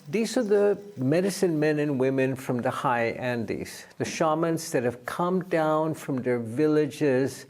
These are the medicine men and women from the high Andes, the shamans that have come down from their villages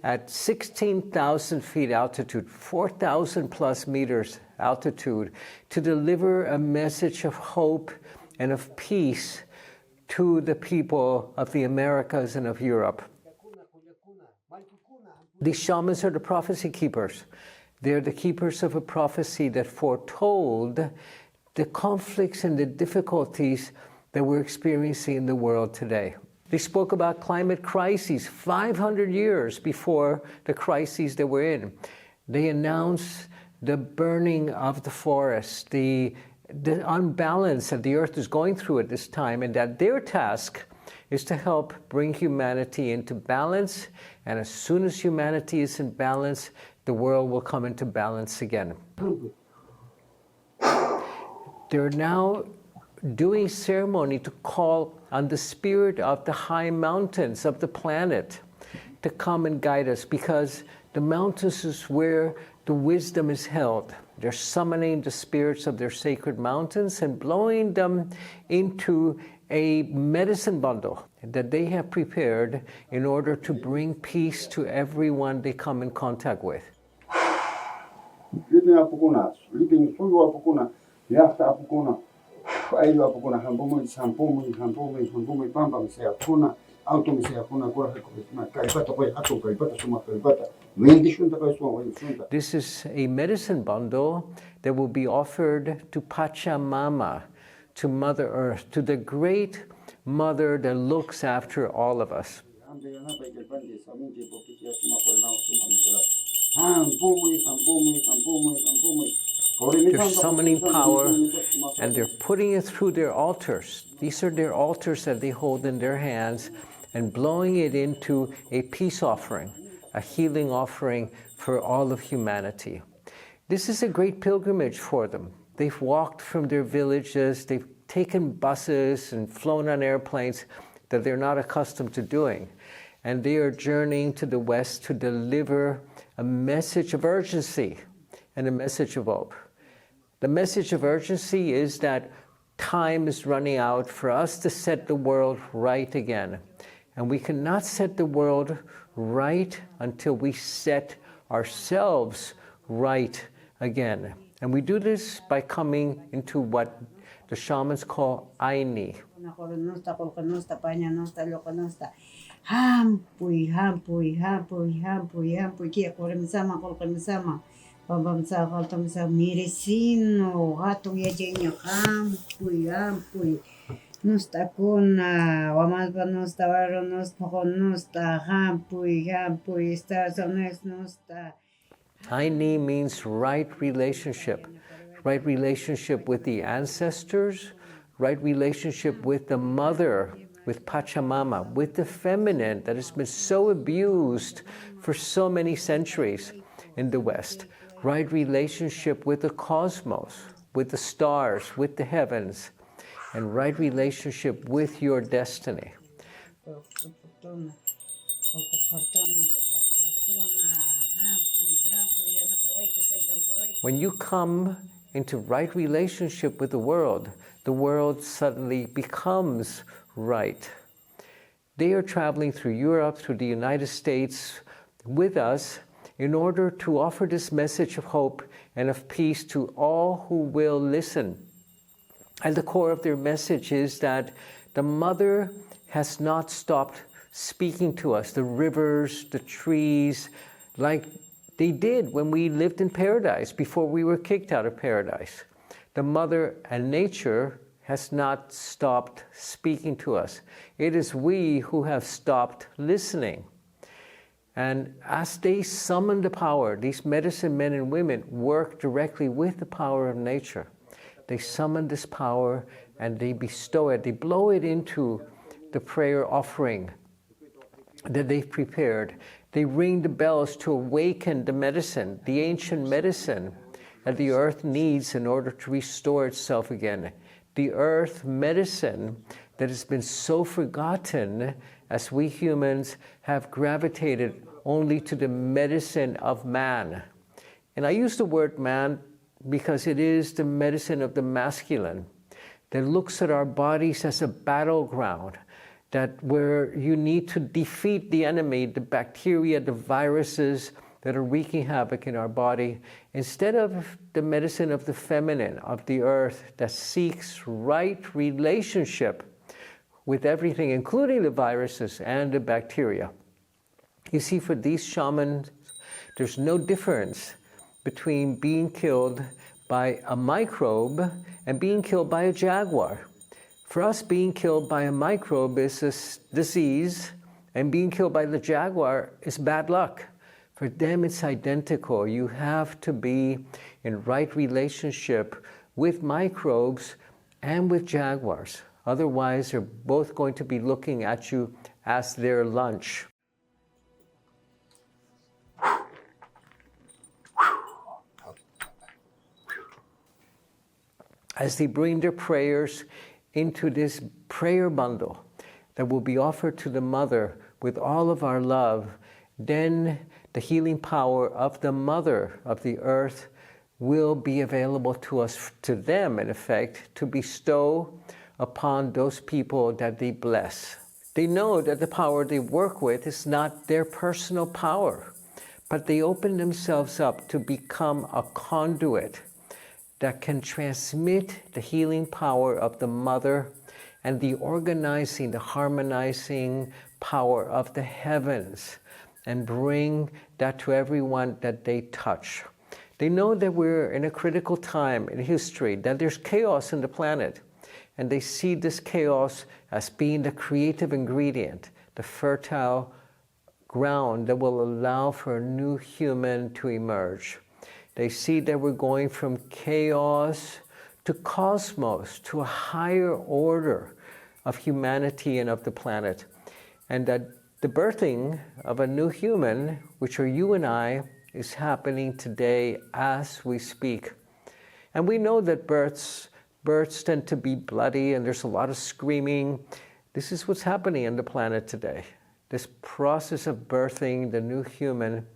at 16,000 feet altitude, 4,000 plus meters altitude, to deliver a message of hope and of peace to the people of the Americas and of Europe. These shamans are the prophecy keepers. They're the keepers of a prophecy that foretold the conflicts and the difficulties that we're experiencing in the world today. They spoke about climate crises 500 years before the crises that we're in. They announced the burning of the forest, the unbalance that the earth is going through at this time, and that their task is to help bring humanity into balance. And as soon as humanity is in balance, the world will come into balance again. They're now doing ceremony to call on the spirit of the high mountains of the planet to come and guide us, because the mountains is where the wisdom is held. They're summoning the spirits of their sacred mountains and blowing them into a medicine bundle that they have prepared in order to bring peace to everyone they come in contact with. This is a medicine bundle that will be offered to Pachamama, to Mother Earth, to the great mother that looks after all of us. They're summoning power, and they're putting it through their altars. These are their altars that they hold in their hands, and blowing it into a peace offering, a healing offering for all of humanity. This is a great pilgrimage for them. They've walked from their villages, they've taken buses and flown on airplanes that they're not accustomed to doing. And they are journeying to the West to deliver a message of urgency and a message of hope. The message of urgency is that time is running out for us to set the world right again. And we cannot set the world right until we set ourselves right again. And we do this by coming into what the shamans call Aini. Aini means right relationship with the ancestors, right relationship with the mother, with Pachamama, with the feminine that has been so abused for so many centuries in the West, right relationship with the cosmos, with the stars, with the heavens, and right relationship with your destiny. When you come into right relationship with the world suddenly becomes right. They are traveling through Europe, through the United States with us in order to offer this message of hope and of peace to all who will listen. At the core of their message is that the mother has not stopped speaking to us, the rivers, the trees, like they did when we lived in paradise before we were kicked out of paradise. The mother and nature has not stopped speaking to us. It is we who have stopped listening. And as they summon the power, these medicine men and women work directly with the power of nature. They summon this power and they bestow it, they blow it into the prayer offering that they've prepared. They ring the bells to awaken the medicine, the ancient medicine that the earth needs in order to restore itself again. The earth medicine that has been so forgotten as we humans have gravitated only to the medicine of man. And I use the word man because it is the medicine of the masculine that looks at our bodies as a battleground, that where you need to defeat the enemy, the bacteria, the viruses that are wreaking havoc in our body, instead of the medicine of the feminine, of the earth, that seeks right relationship with everything, including the viruses and the bacteria. You see, for these shamans, there's no difference between being killed by a microbe and being killed by a jaguar. For us, being killed by a microbe is a disease, and being killed by the jaguar is bad luck. For them, it's identical. You have to be in right relationship with microbes and with jaguars. Otherwise, they're both going to be looking at you as their lunch. As they bring their prayers into this prayer bundle that will be offered to the Mother with all of our love, then the healing power of the Mother of the Earth will be available to us, to them in effect, to bestow upon those people that they bless. They know that the power they work with is not their personal power, but they open themselves up to become a conduit that can transmit the healing power of the Mother and the organizing, the harmonizing power of the heavens, and bring that to everyone that they touch. They know that we're in a critical time in history, that there's chaos in the planet, and they see this chaos as being the creative ingredient, the fertile ground that will allow for a new human to emerge. They see that we're going from chaos to cosmos, to a higher order of humanity and of the planet, and that the birthing of a new human, which are you and I, is happening today as we speak. And we know that births tend to be bloody and there's a lot of screaming. This is what's happening on the planet today. This process of birthing the new human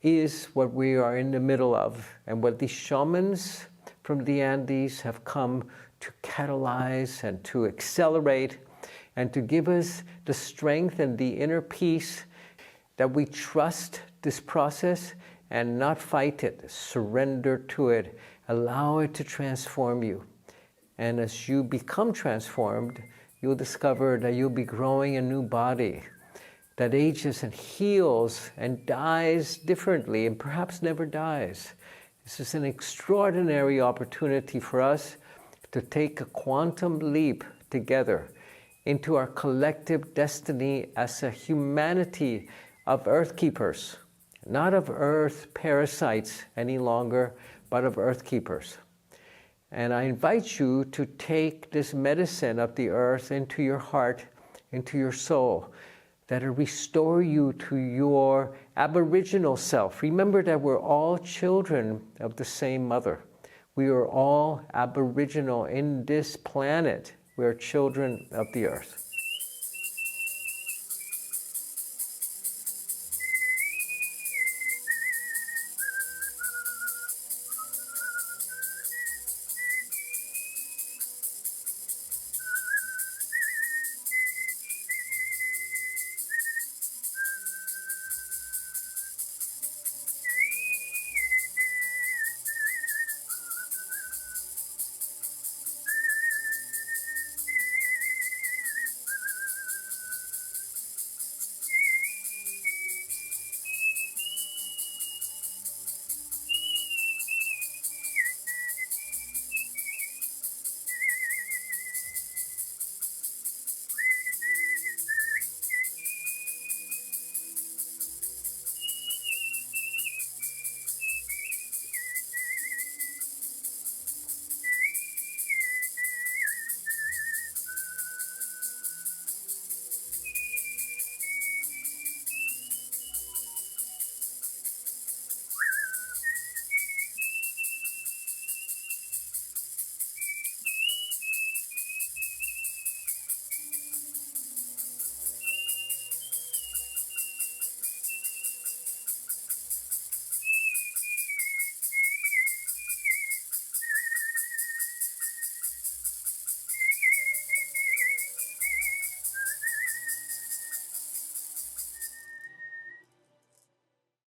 is what we are in the middle of, and what these shamans from the Andes have come to catalyze and to accelerate, and to give us the strength and the inner peace that we trust this process and not fight it, surrender to it, allow it to transform you. And as you become transformed, you'll discover that you'll be growing a new body that ages and heals and dies differently and perhaps never dies. This is an extraordinary opportunity for us to take a quantum leap together into our collective destiny as a humanity of Earthkeepers, not of Earth parasites any longer, but of Earthkeepers. And I invite you to take this medicine of the earth into your heart, into your soul, that it restore you to your aboriginal self. Remember that we're all children of the same mother. We are all aboriginal in this planet. We are children of the earth.